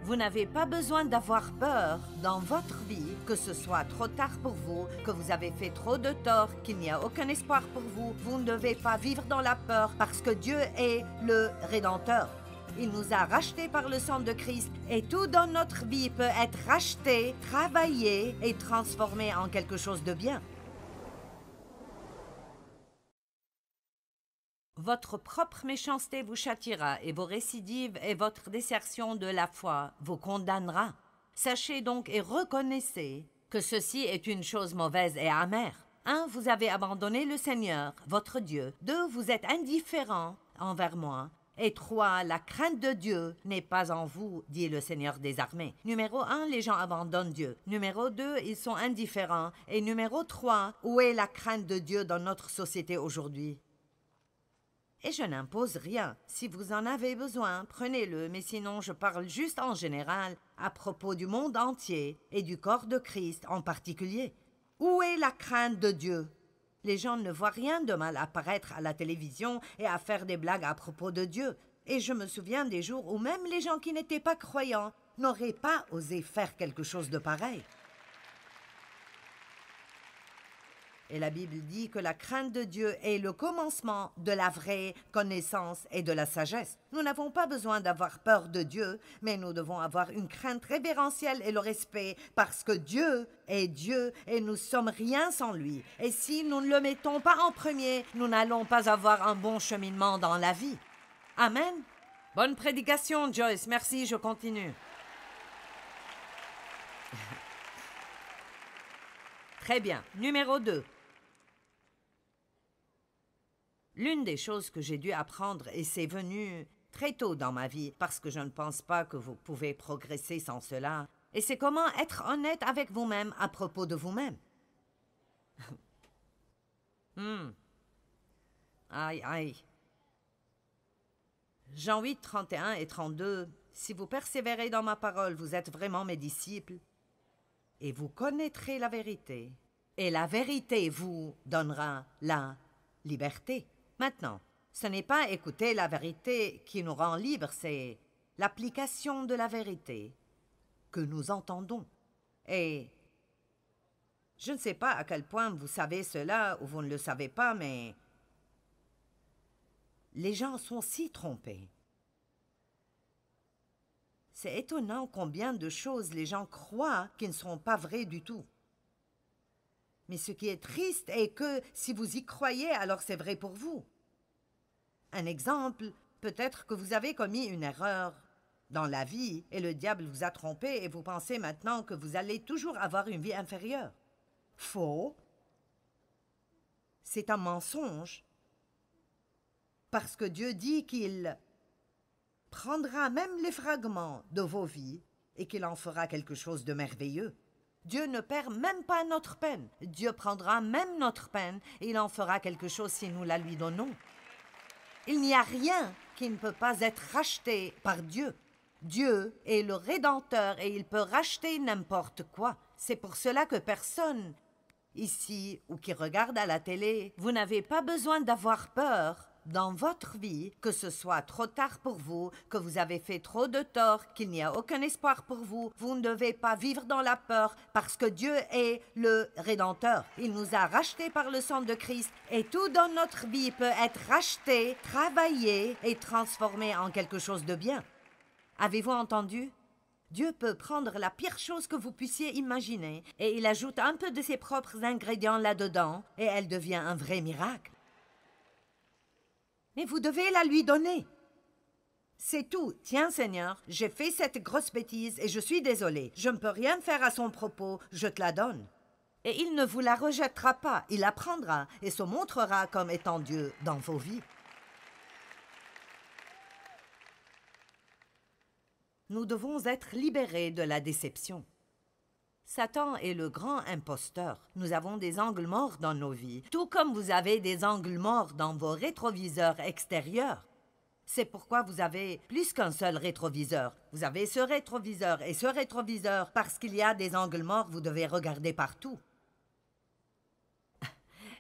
Vous n'avez pas besoin d'avoir peur dans votre vie, que ce soit trop tard pour vous, que vous avez fait trop de tort, qu'il n'y a aucun espoir pour vous. Vous ne devez pas vivre dans la peur parce que Dieu est le Rédempteur. Il nous a rachetés par le sang de Christ et tout dans notre vie peut être racheté, travaillé et transformé en quelque chose de bien. Votre propre méchanceté vous châtiera et vos récidives et votre désertion de la foi vous condamnera. Sachez donc et reconnaissez que ceci est une chose mauvaise et amère. 1. Vous avez abandonné le Seigneur, votre Dieu. 2. Vous êtes indifférent envers moi. Et 3. La crainte de Dieu n'est pas en vous, dit le Seigneur des armées. Numéro 1, les gens abandonnent Dieu. Numéro 2, ils sont indifférents. Et numéro 3, où est la crainte de Dieu dans notre société aujourd'hui? Et je n'impose rien. Si vous en avez besoin, prenez-le, mais sinon je parle juste en général, à propos du monde entier et du corps de Christ en particulier. Où est la crainte de Dieu? Les gens ne voient rien de mal apparaître à la télévision et à faire des blagues à propos de Dieu. Et je me souviens des jours où même les gens qui n'étaient pas croyants n'auraient pas osé faire quelque chose de pareil. Et la Bible dit que la crainte de Dieu est le commencement de la vraie connaissance et de la sagesse. Nous n'avons pas besoin d'avoir peur de Dieu, mais nous devons avoir une crainte révérentielle et le respect parce que Dieu est Dieu et nous sommes rien sans lui. Et si nous ne le mettons pas en premier, nous n'allons pas avoir un bon cheminement dans la vie. Amen. Bonne prédication, Joyce. Merci, je continue. Très bien. Numéro 2. L'une des choses que j'ai dû apprendre, et c'est venu très tôt dans ma vie, parce que je ne pense pas que vous pouvez progresser sans cela, et c'est comment être honnête avec vous-même à propos de vous-même. Aïe, aïe. Jean 8, 31 et 32. Si vous persévérez dans ma parole, vous êtes vraiment mes disciples, et vous connaîtrez la vérité, et la vérité vous donnera la liberté. Maintenant, ce n'est pas écouter la vérité qui nous rend libres, c'est l'application de la vérité que nous entendons. Et je ne sais pas à quel point vous savez cela ou vous ne le savez pas, mais les gens sont si trompés. C'est étonnant combien de choses les gens croient qui ne sont pas vraies du tout. Mais ce qui est triste est que si vous y croyez, alors c'est vrai pour vous. Un exemple, peut-être que vous avez commis une erreur dans la vie et le diable vous a trompé et vous pensez maintenant que vous allez toujours avoir une vie inférieure. Faux. C'est un mensonge. Parce que Dieu dit qu'il prendra même les fragments de vos vies et qu'il en fera quelque chose de merveilleux. Dieu ne perd même pas notre peine. Dieu prendra même notre peine et il en fera quelque chose si nous la lui donnons. Il n'y a rien qui ne peut pas être racheté par Dieu. Dieu est le Rédempteur et il peut racheter n'importe quoi. C'est pour cela que personne, ici ou qui regarde à la télé, vous n'avez pas besoin d'avoir peur dans votre vie, que ce soit trop tard pour vous, que vous avez fait trop de tort, qu'il n'y a aucun espoir pour vous. Vous ne devez pas vivre dans la peur parce que Dieu est le Rédempteur. Il nous a rachetés par le sang de Christ et tout dans notre vie peut être racheté, travaillé et transformé en quelque chose de bien. Avez-vous entendu? Dieu peut prendre la pire chose que vous puissiez imaginer et il ajoute un peu de ses propres ingrédients là-dedans et elle devient un vrai miracle. Mais vous devez la lui donner. C'est tout. Tiens, Seigneur, j'ai fait cette grosse bêtise et je suis désolé. Je ne peux rien faire à son propos, je te la donne. Et il ne vous la rejettera pas, il la prendra et se montrera comme étant Dieu dans vos vies. Nous devons être libérés de la déception. Satan est le grand imposteur. Nous avons des angles morts dans nos vies, tout comme vous avez des angles morts dans vos rétroviseurs extérieurs. C'est pourquoi vous avez plus qu'un seul rétroviseur. Vous avez ce rétroviseur et ce rétroviseur. Parce qu'il y a des angles morts, vous devez regarder partout.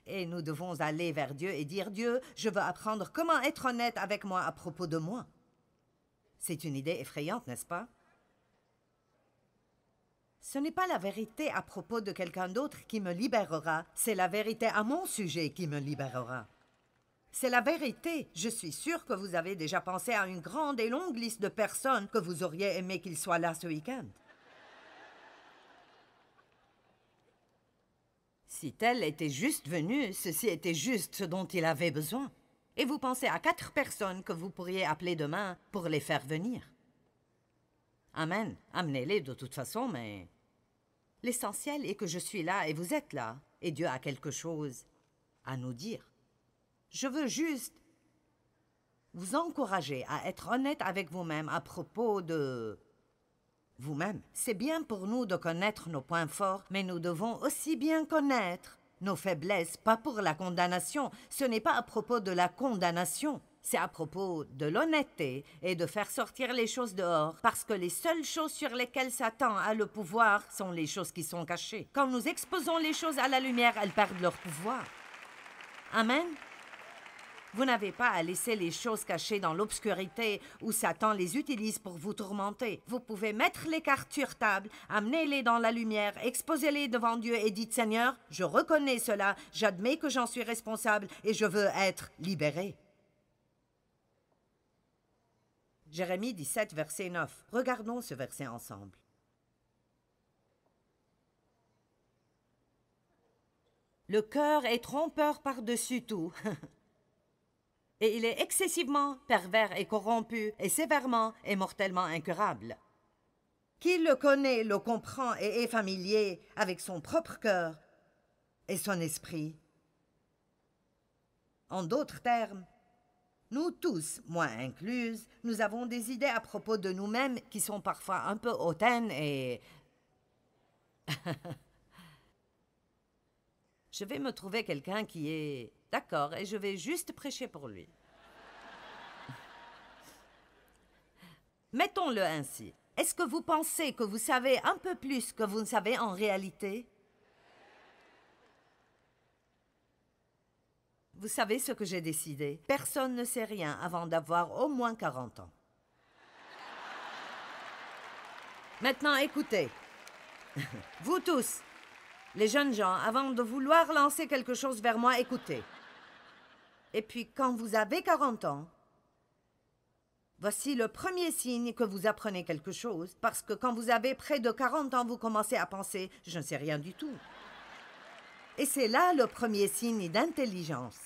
Et nous devons aller vers Dieu et dire « Dieu, je veux apprendre comment être honnête avec moi à propos de moi. » C'est une idée effrayante, n'est-ce pas? Ce n'est pas la vérité à propos de quelqu'un d'autre qui me libérera, c'est la vérité à mon sujet qui me libérera. C'est la vérité. Je suis sûre que vous avez déjà pensé à une grande et longue liste de personnes que vous auriez aimé qu'ils soient là ce week-end. Si tel était juste venu, ceci était juste ce dont il avait besoin. Et vous pensez à 4 personnes que vous pourriez appeler demain pour les faire venir. Amen. Amenez-les de toute façon, mais... L'essentiel est que je suis là et vous êtes là, et Dieu a quelque chose à nous dire. Je veux juste vous encourager à être honnête avec vous-même à propos de vous-même. C'est bien pour nous de connaître nos points forts, mais nous devons aussi bien connaître nos faiblesses, pas pour la condamnation. Ce n'est pas à propos de la condamnation. C'est à propos de l'honnêteté et de faire sortir les choses dehors, parce que les seules choses sur lesquelles Satan a le pouvoir sont les choses qui sont cachées. Quand nous exposons les choses à la lumière, elles perdent leur pouvoir. Amen. Vous n'avez pas à laisser les choses cachées dans l'obscurité où Satan les utilise pour vous tourmenter. Vous pouvez mettre les cartes sur table, amenez-les dans la lumière, exposez-les devant Dieu et dites « Seigneur, je reconnais cela, j'admets que j'en suis responsable et je veux être libéré. » Jérémie 17, verset 9. Regardons ce verset ensemble. Le cœur est trompeur par-dessus tout. Et il est excessivement pervers et corrompu, et sévèrement et mortellement incurable. Qui le connaît, le comprend et est familier avec son propre cœur et son esprit. En d'autres termes, nous tous, moi incluse, nous avons des idées à propos de nous-mêmes qui sont parfois un peu hautaines et... Je vais me trouver quelqu'un qui est d'accord et je vais juste prêcher pour lui. Mettons-le ainsi. Est-ce que vous pensez que vous savez un peu plus que vous ne savez en réalité? Vous savez ce que j'ai décidé? Personne ne sait rien avant d'avoir au moins 40 ans. Maintenant, écoutez. Vous tous, les jeunes gens, avant de vouloir lancer quelque chose vers moi, écoutez. Et puis, quand vous avez 40 ans, voici le premier signe que vous apprenez quelque chose, parce que quand vous avez près de 40 ans, vous commencez à penser « je ne sais rien du tout ». Et c'est là le premier signe d'intelligence.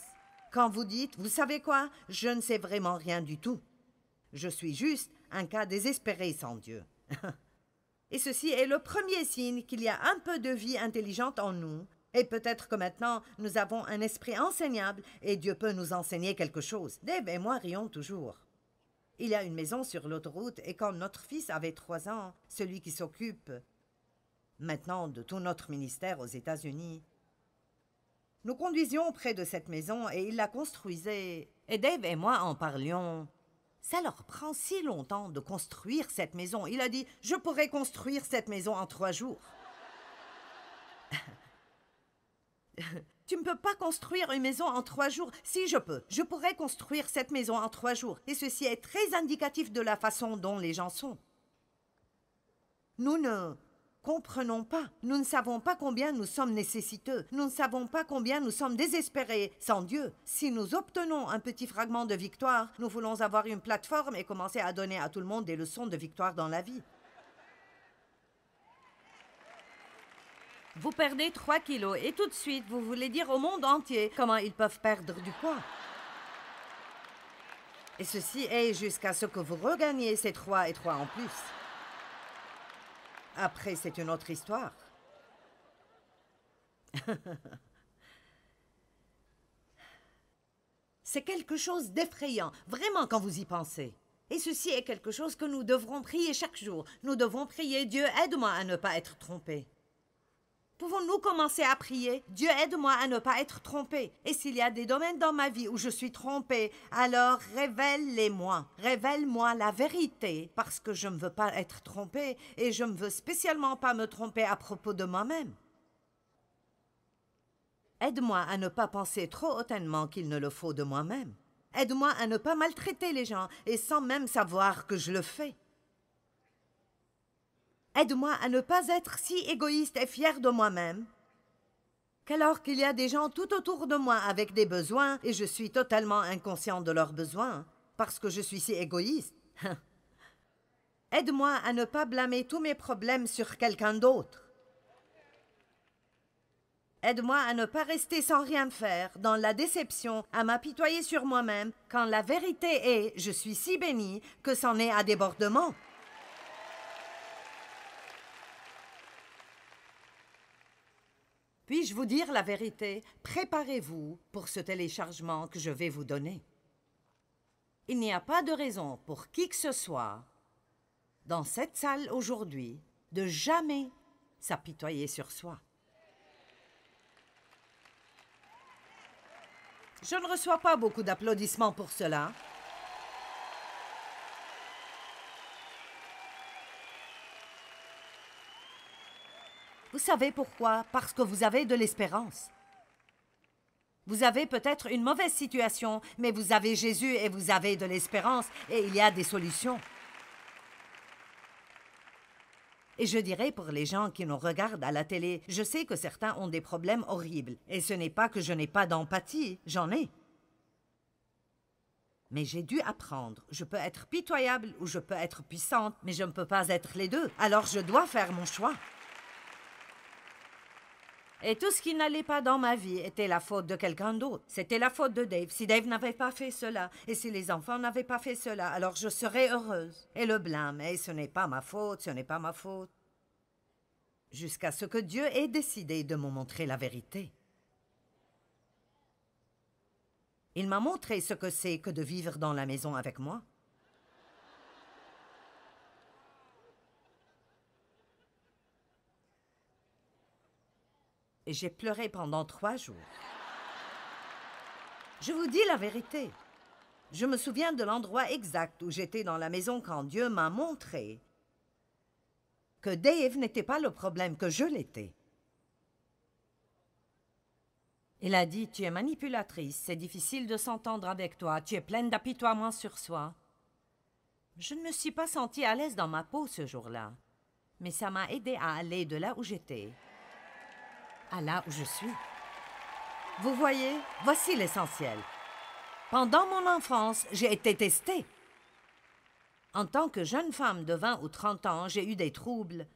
Quand vous dites « vous savez quoi, je ne sais vraiment rien du tout. Je suis juste un cas désespéré sans Dieu. » Et ceci est le premier signe qu'il y a un peu de vie intelligente en nous. Et peut-être que maintenant, nous avons un esprit enseignable et Dieu peut nous enseigner quelque chose. Dave et moi rions toujours. Il y a une maison sur l'autoroute et quand notre fils avait 3 ans, celui qui s'occupe maintenant de tout notre ministère aux États-Unis, nous conduisions près de cette maison et il la construisait. Et Dave et moi en parlions. Ça leur prend si longtemps de construire cette maison. Il a dit, je pourrais construire cette maison en 3 jours. Tu ne peux pas construire une maison en 3 jours. Si, je peux. Je pourrais construire cette maison en 3 jours. Et ceci est très indicatif de la façon dont les gens sont. Nous ne comprenons pas. Nous ne savons pas combien nous sommes nécessiteux. Nous ne savons pas combien nous sommes désespérés sans Dieu. Si nous obtenons un petit fragment de victoire, nous voulons avoir une plateforme et commencer à donner à tout le monde des leçons de victoire dans la vie. Vous perdez 3 kilos et tout de suite, vous voulez dire au monde entier comment ils peuvent perdre du poids. Et ceci est jusqu'à ce que vous regagniez ces 3 et 3 en plus. Après, c'est une autre histoire. C'est quelque chose d'effrayant, vraiment, quand vous y pensez. Et ceci est quelque chose que nous devrons prier chaque jour. Nous devons prier, Dieu, aide-moi à ne pas être trompé. Pouvons-nous commencer à prier? Dieu, aide-moi à ne pas être trompé. Et s'il y a des domaines dans ma vie où je suis trompé, alors révèle-les-moi. Révèle-moi la vérité, parce que je ne veux pas être trompé et je ne veux spécialement pas me tromper à propos de moi-même. Aide-moi à ne pas penser trop hautement qu'il ne le faut de moi-même. Aide-moi à ne pas maltraiter les gens et sans même savoir que je le fais. Aide-moi à ne pas être si égoïste et fier de moi-même qu'alors qu'il y a des gens tout autour de moi avec des besoins et je suis totalement inconscient de leurs besoins parce que je suis si égoïste. Aide-moi à ne pas blâmer tous mes problèmes sur quelqu'un d'autre. Aide-moi à ne pas rester sans rien faire, dans la déception, à m'apitoyer sur moi-même, quand la vérité est, je suis si bénie, que c'en est à débordement. Puis-je vous dire la vérité? Préparez-vous pour ce téléchargement que je vais vous donner. Il n'y a pas de raison pour qui que ce soit, dans cette salle aujourd'hui, de jamais s'apitoyer sur soi. Je ne reçois pas beaucoup d'applaudissements pour cela. Vous savez pourquoi? Parce que vous avez de l'espérance. Vous avez peut-être une mauvaise situation, mais vous avez Jésus et vous avez de l'espérance et il y a des solutions. Et je dirais pour les gens qui nous regardent à la télé, je sais que certains ont des problèmes horribles. Et ce n'est pas que je n'ai pas d'empathie, j'en ai. Mais j'ai dû apprendre. Je peux être pitoyable ou je peux être puissante, mais je ne peux pas être les deux. Alors je dois faire mon choix. Et tout ce qui n'allait pas dans ma vie était la faute de quelqu'un d'autre. C'était la faute de Dave. Si Dave n'avait pas fait cela, et si les enfants n'avaient pas fait cela, alors je serais heureuse. Et le blâme, et ce n'est pas ma faute, ce n'est pas ma faute. Jusqu'à ce que Dieu ait décidé de me montrer la vérité. Il m'a montré ce que c'est que de vivre dans la maison avec moi. Et j'ai pleuré pendant 3 jours. Je vous dis la vérité. Je me souviens de l'endroit exact où j'étais dans la maison quand Dieu m'a montré que Dave n'était pas le problème, que je l'étais. Il a dit, tu es manipulatrice, c'est difficile de s'entendre avec toi, tu es pleine d'apitoiement sur soi. Je ne me suis pas sentie à l'aise dans ma peau ce jour-là, mais ça m'a aidé à aller de là où j'étais à là où je suis. Vous voyez, voici l'essentiel. Pendant mon enfance, j'ai été testée. En tant que jeune femme de 20 ou 30 ans, j'ai eu des troubles.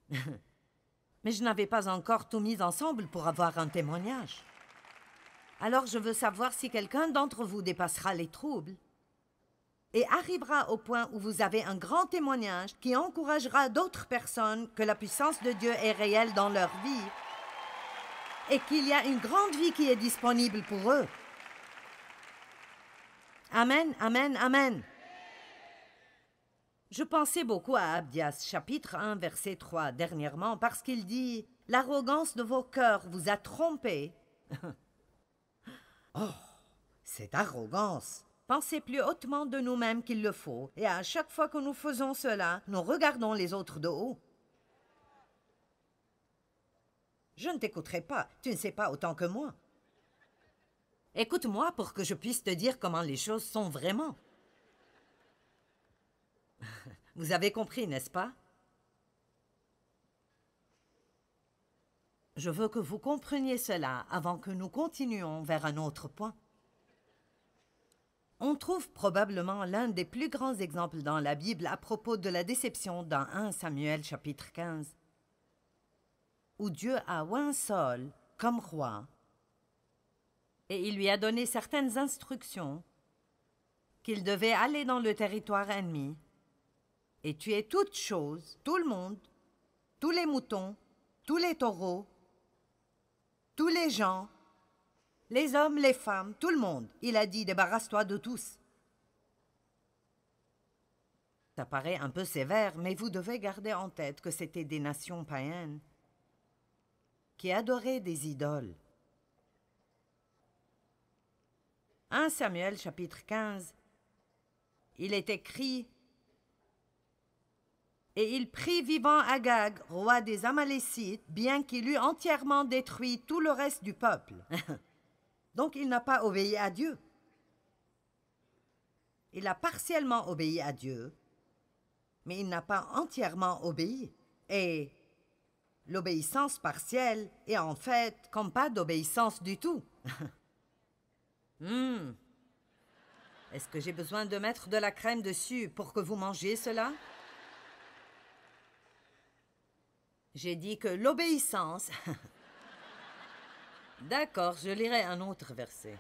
Mais je n'avais pas encore tout mis ensemble pour avoir un témoignage. Alors je veux savoir si quelqu'un d'entre vous dépassera les troubles et arrivera au point où vous avez un grand témoignage qui encouragera d'autres personnes que la puissance de Dieu est réelle dans leur vie et qu'il y a une grande vie qui est disponible pour eux. Amen, amen, amen. Je pensais beaucoup à Abdias, chapitre 1, verset 3, dernièrement, parce qu'il dit « L'arrogance de vos cœurs vous a trompés. » Oh, cette arrogance! Pensez plus hautement de nous-mêmes qu'il le faut, et à chaque fois que nous faisons cela, nous regardons les autres de haut. Je ne t'écouterai pas, tu ne sais pas autant que moi. Écoute-moi pour que je puisse te dire comment les choses sont vraiment. Vous avez compris, n'est-ce pas? Je veux que vous compreniez cela avant que nous continuions vers un autre point. On trouve probablement l'un des plus grands exemples dans la Bible à propos de la déception dans 1 Samuel chapitre 15, où Dieu a oint Saül comme roi et il lui a donné certaines instructions qu'il devait aller dans le territoire ennemi et tuer toutes choses, tout le monde, tous les moutons, tous les taureaux, tous les gens, les hommes, les femmes, tout le monde. Il a dit, débarrasse-toi de tous. Ça paraît un peu sévère, mais vous devez garder en tête que c'était des nations païennes qui adoraient des idoles. 1 Samuel chapitre 15, il est écrit « Et il prit vivant Agag, roi des Amalécites, bien qu'il eût entièrement détruit tout le reste du peuple. » Donc il n'a pas obéi à Dieu. Il a partiellement obéi à Dieu, mais il n'a pas entièrement obéi. Et l'obéissance partielle est en fait comme pas d'obéissance du tout. Est-ce que j'ai besoin de mettre de la crème dessus pour que vous mangiez cela? J'ai dit que l'obéissance... D'accord, je lirai un autre verset.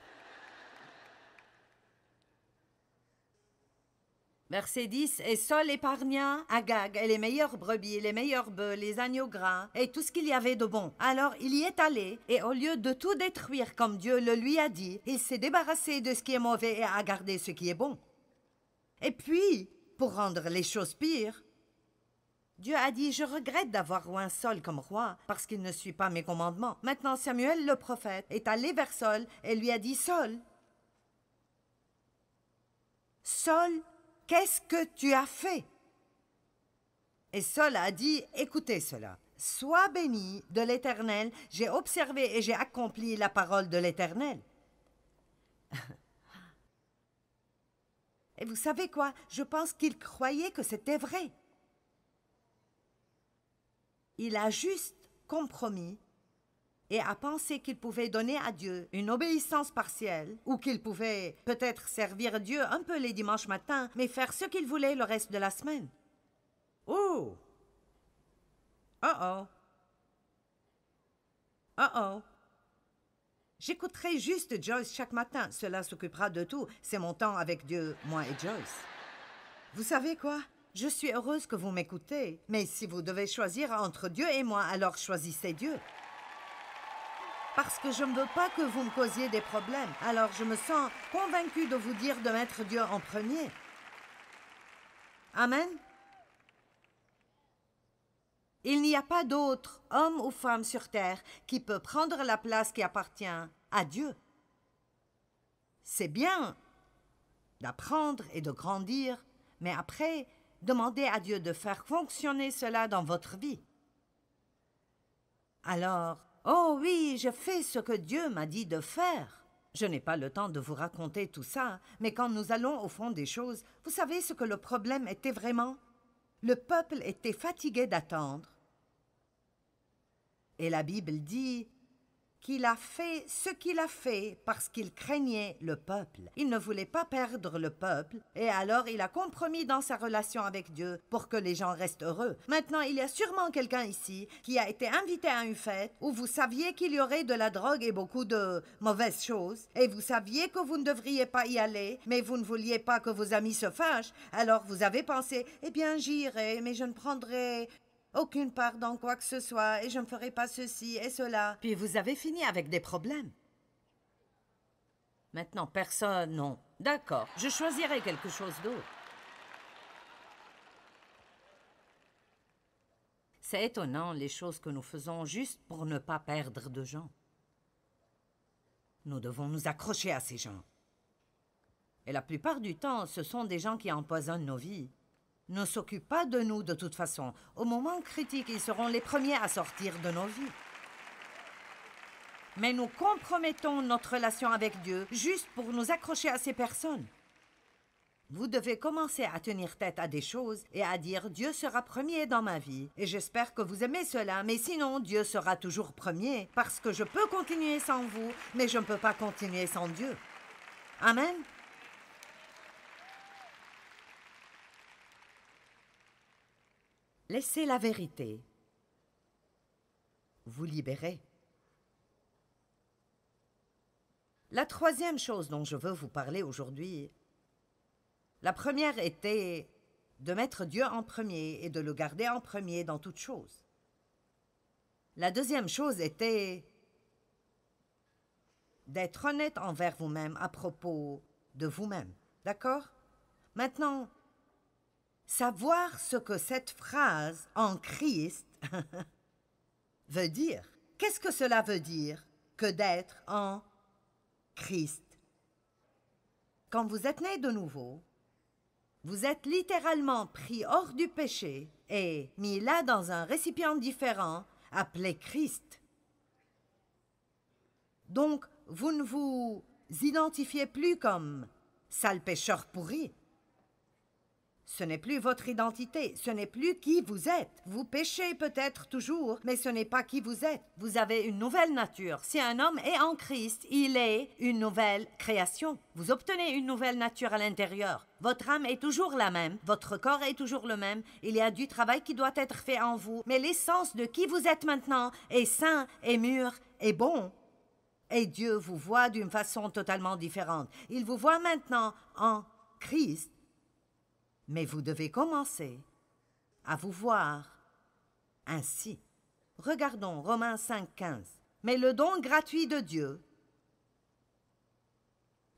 Verset 10. Et Saul épargna Agag et les meilleures brebis, les meilleurs bœufs, les agneaux gras et tout ce qu'il y avait de bon. Alors il y est allé, et au lieu de tout détruire comme Dieu le lui a dit, il s'est débarrassé de ce qui est mauvais et a gardé ce qui est bon. Et puis, pour rendre les choses pires, Dieu a dit, je regrette d'avoir oint Saul comme roi, parce qu'il ne suit pas mes commandements. Maintenant Samuel le prophète est allé vers Saul et lui a dit, Saul, qu'est-ce que tu as fait? Et Saul a dit, écoutez cela. Sois béni de l'Éternel, j'ai observé et j'ai accompli la parole de l'Éternel. Et vous savez quoi? Je pense qu'il croyait que c'était vrai. Il a juste compromis et a pensé qu'il pouvait donner à Dieu une obéissance partielle, ou qu'il pouvait peut-être servir Dieu un peu les dimanches matins, mais faire ce qu'il voulait le reste de la semaine. Oh! Oh! Oh oh! J'écouterai juste Joyce chaque matin. Cela s'occupera de tout. C'est mon temps avec Dieu, moi et Joyce. Vous savez quoi? Je suis heureuse que vous m'écoutez. Mais si vous devez choisir entre Dieu et moi, alors choisissez Dieu. Parce que je ne veux pas que vous me causiez des problèmes. Alors je me sens convaincue de vous dire de mettre Dieu en premier. Amen. Il n'y a pas d'autre homme ou femme sur terre qui peut prendre la place qui appartient à Dieu. C'est bien d'apprendre et de grandir, mais après, demandez à Dieu de faire fonctionner cela dans votre vie. Alors, oh oui, je fais ce que Dieu m'a dit de faire. Je n'ai pas le temps de vous raconter tout ça, mais quand nous allons au fond des choses, vous savez ce que le problème était vraiment? Le peuple était fatigué d'attendre. Et la Bible dit qu'il a fait ce qu'il a fait parce qu'il craignait le peuple. Il ne voulait pas perdre le peuple, et alors il a compromis dans sa relation avec Dieu pour que les gens restent heureux. Maintenant, il y a sûrement quelqu'un ici qui a été invité à une fête où vous saviez qu'il y aurait de la drogue et beaucoup de mauvaises choses, et vous saviez que vous ne devriez pas y aller, mais vous ne vouliez pas que vos amis se fâchent, alors vous avez pensé, eh bien j'irai, mais je ne prendrai aucune part dans quoi que ce soit, et je ne ferai pas ceci et cela. Puis vous avez fini avec des problèmes. Maintenant, personne, non. D'accord, je choisirai quelque chose d'autre. C'est étonnant, les choses que nous faisons juste pour ne pas perdre de gens. Nous devons nous accrocher à ces gens. Et la plupart du temps, ce sont des gens qui empoisonnent nos vies. Ne s'occupent pas de nous de toute façon. Au moment critique, ils seront les premiers à sortir de nos vies. Mais nous compromettons notre relation avec Dieu juste pour nous accrocher à ces personnes. Vous devez commencer à tenir tête à des choses et à dire « Dieu sera premier dans ma vie ». Et j'espère que vous aimez cela, mais sinon Dieu sera toujours premier parce que je peux continuer sans vous, mais je ne peux pas continuer sans Dieu. Amen. Laissez la vérité vous libérer. La troisième chose dont je veux vous parler aujourd'hui, la première était de mettre Dieu en premier et de le garder en premier dans toute chose. La deuxième chose était d'être honnête envers vous-même à propos de vous-même. D'accord? Maintenant, savoir ce que cette phrase « en Christ » veut dire. Qu'est-ce que cela veut dire que d'être en Christ? Quand vous êtes né de nouveau, vous êtes littéralement pris hors du péché et mis là dans un récipient différent appelé Christ. Donc, vous ne vous identifiez plus comme sale pécheur pourri. Ce n'est plus votre identité, ce n'est plus qui vous êtes. Vous péchez peut-être toujours, mais ce n'est pas qui vous êtes. Vous avez une nouvelle nature. Si un homme est en Christ, il est une nouvelle création. Vous obtenez une nouvelle nature à l'intérieur. Votre âme est toujours la même, votre corps est toujours le même. Il y a du travail qui doit être fait en vous, mais l'essence de qui vous êtes maintenant est sain, est mûr, est bon. Et Dieu vous voit d'une façon totalement différente. Il vous voit maintenant en Christ. Mais vous devez commencer à vous voir ainsi. Regardons Romains 5,15. Mais le don gratuit de Dieu,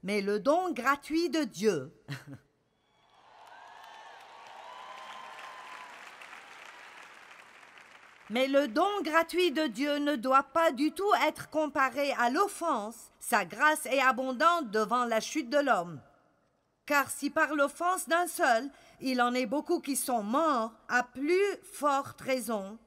mais le don gratuit de Dieu, mais le don gratuit de Dieu ne doit pas du tout être comparé à l'offense. Sa grâce est abondante devant la chute de l'homme. Car si par l'offense d'un seul, il en est beaucoup qui sont morts, à plus forte raison,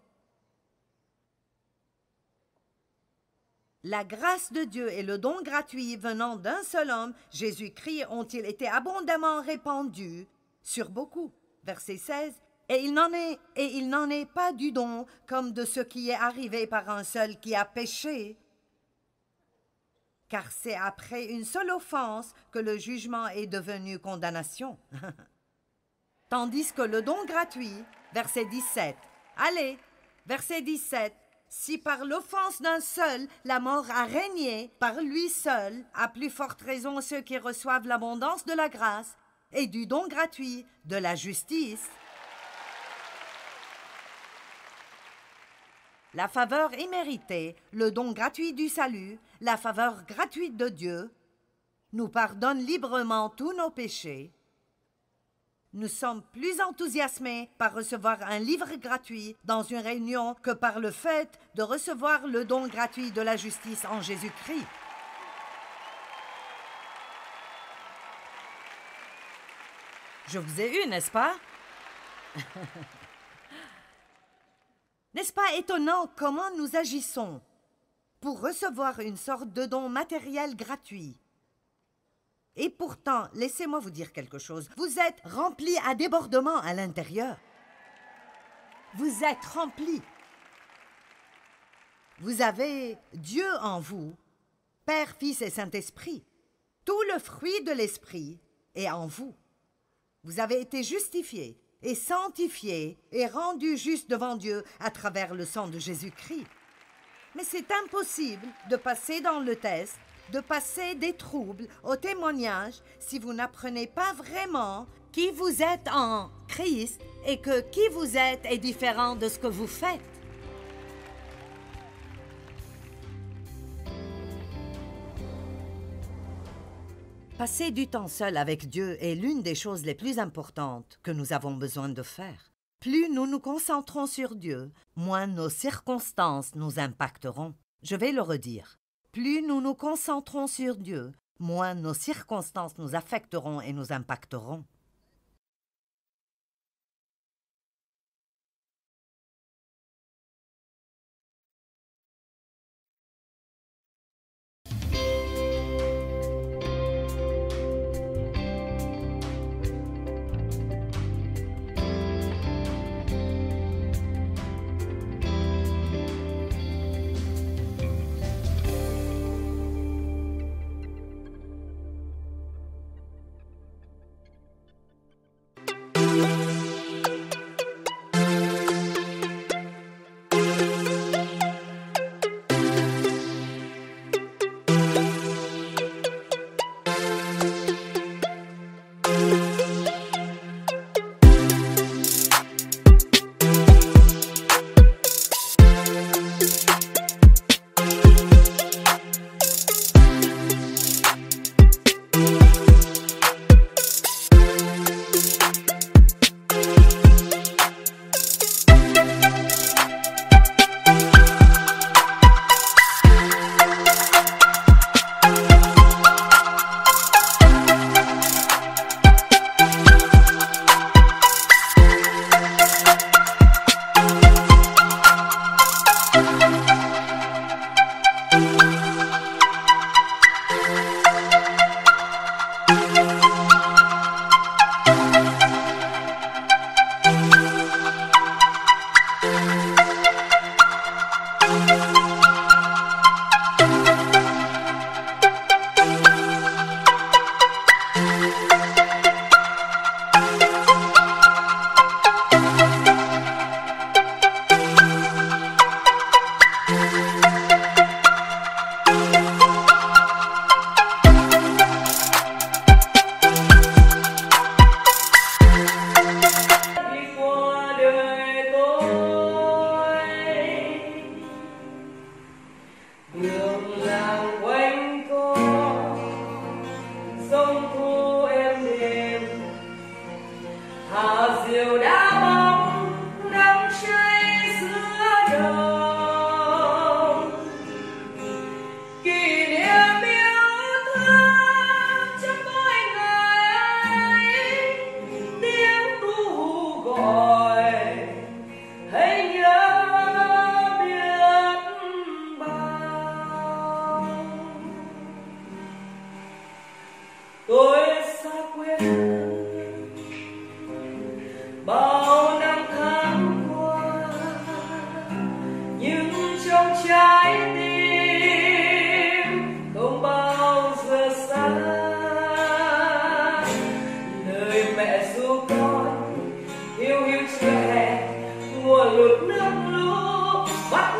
la grâce de Dieu et le don gratuit venant d'un seul homme, Jésus-Christ, ont-ils été abondamment répandus sur beaucoup. Verset 16. Et il n'en est pas du don comme de ce qui est arrivé par un seul qui a péché. Car c'est après une seule offense que le jugement est devenu condamnation. Tandis que le don gratuit, verset 17. Allez, verset 17. Si par l'offense d'un seul, la mort a régné, par lui seul, à plus forte raison ceux qui reçoivent l'abondance de la grâce et du don gratuit de la justice, la faveur imméritée, le don gratuit du salut, la faveur gratuite de Dieu, nous pardonne librement tous nos péchés. Nous sommes plus enthousiasmés par recevoir un livre gratuit dans une réunion que par le fait de recevoir le don gratuit de la justice en Jésus-Christ. Je vous ai eu, n'est-ce pas? N'est-ce pas étonnant comment nous agissons pour recevoir une sorte de don matériel gratuit? Et pourtant, laissez-moi vous dire quelque chose, vous êtes remplis à débordement à l'intérieur. Vous êtes remplis. Vous avez Dieu en vous, Père, Fils et Saint-Esprit. Tout le fruit de l'Esprit est en vous. Vous avez été justifiés et sanctifié et rendu juste devant Dieu à travers le sang de Jésus-Christ. Mais c'est impossible de passer dans le test, de passer des troubles au témoignage si vous n'apprenez pas vraiment qui vous êtes en Christ et que qui vous êtes est différent de ce que vous faites. Passer du temps seul avec Dieu est l'une des choses les plus importantes que nous avons besoin de faire. Plus nous nous concentrons sur Dieu, moins nos circonstances nous impacteront. Je vais le redire. Plus nous nous concentrons sur Dieu, moins nos circonstances nous affecteront et nous impacteront. Hà diều đã bóng nắng cháy giữa đồng, kỷ niệm yêu thương trong mỗi ngày, tiếng ru gọi hãy nhớ biết bao. Tôi xa quê bao năm tháng qua, nhưng trong trái tim không bao giờ xa. Lời mẹ ru con hiu hiu chưa hè, mùa lụt nước lũ bắt